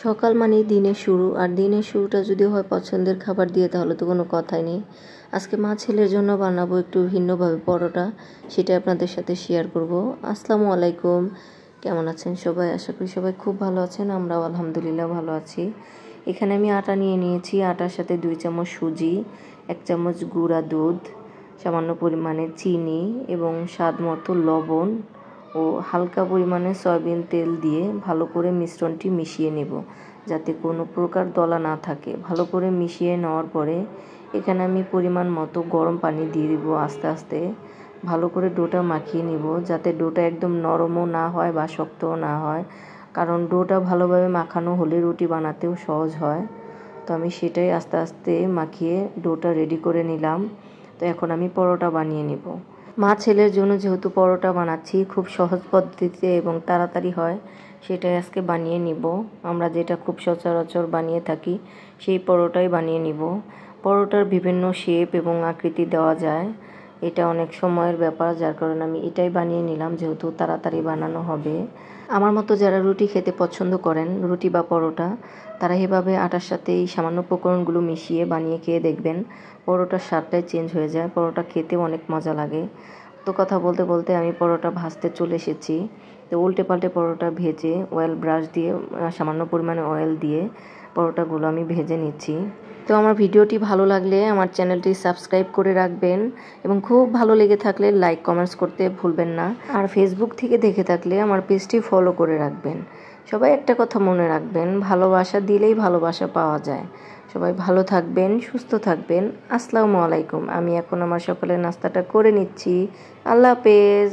সকাল মানেই দিনের শুরু, আর দিনের শুরুটা যদি হয় পছন্দের খাবার দিয়ে তাহলে তো কোনো কথাই নেই। আজকে মা ছেলের জন্য বানাবো একটু ভিন্নভাবে পরোটা, সেটা আপনাদের সাথে শেয়ার করব। আসসালামু আলাইকুম, কেমন আছেন সবাই? আশা করি সবাই খুব ভালো আছেন, আমরাও আলহামদুলিল্লাহ ভালো আছি। এখানে আমি আটা নিয়ে নিয়েছি, আটার সাথে 2 চামচ সুজি, 1 চামচ গুঁড়া দুধ, সামান্য পরিমাণে চিনি এবং স্বাদ মতো লবণ ও হালকা পরিমাণে সয়াবিন তেল দিয়ে ভালো করে মিশ্রণটি মিশিয়ে নেব, যাতে কোনো প্রকার দলা না থাকে। ভালো করে মিশিয়ে নেওয়ার পরে এখানে আমি পরিমাণ মতো গরম পানি দিয়ে দিব। আস্তে আস্তে ভালো করে ডোটা মাখিয়ে নিব, যাতে ডোটা একদম নরমও না হয় বা শক্তও না হয়, কারণ ডোটা ভালোভাবে মাখানো হলে রুটি বানাতেও সহজ হয়। তো আমি সেটাই আস্তে আস্তে মাখিয়ে ডোটা রেডি করে নিলাম। তো এখন আমি পরোটা বানিয়ে নেব। মা ছেলের জন্য যেহেতু পরোটা বানাচ্ছি, খুব সহজ পদ্ধতিতে এবং তাড়াতাড়ি হয়, সেটাই আজকে বানিয়ে নিব। আমরা যেটা খুব সচরাচর বানিয়ে থাকি সেই পরোটাই বানিয়ে নিব। পরোটার বিভিন্ন শেপ এবং আকৃতি দেওয়া যায়, এটা অনেক সময়ের ব্যাপার, যার কারণে আমি এটাই বানিয়ে নিলাম, যেহেতু তাড়াতাড়ি বানানো হবে। আমার মতো যারা রুটি খেতে পছন্দ করেন, রুটি বা পরোটা, তারা এভাবে আটার সাথে এই সামান্য উপকরণগুলো মিশিয়ে বানিয়ে খেয়ে দেখবেন, পরোটার স্বাদটাই চেঞ্জ হয়ে যায়। পরোটা খেতেও অনেক মজা লাগে। তো কথা বলতে বলতে আমি পরোটা ভাজতে চলে এসেছি। তো উল্টে পাল্টে পরোটা ভেজে অয়েল ব্রাশ দিয়ে সামান্য পরিমাণে অয়েল দিয়ে পরোটাগুলো আমি ভেজে নিচ্ছি। তো আমার ভিডিওটি ভালো লাগলে আমার চ্যানেলটি সাবস্ক্রাইব করে রাখবেন, এবং খুব ভালো লেগে থাকলে লাইক কমেন্টস করতে ভুলবেন না। আর ফেসবুক থেকে দেখে থাকলে আমার পেজটি ফলো করে রাখবেন। সবাই একটা কথা মনে রাখবেন, ভালোবাসা দিলেই ভালোবাসা পাওয়া যায়। সবাই ভালো থাকবেন, সুস্থ থাকবেন। আসসালামু আলাইকুম। আমি এখন আমার সকালের নাস্তাটা করে নিচ্ছি। আল্লাহ হাফেজ।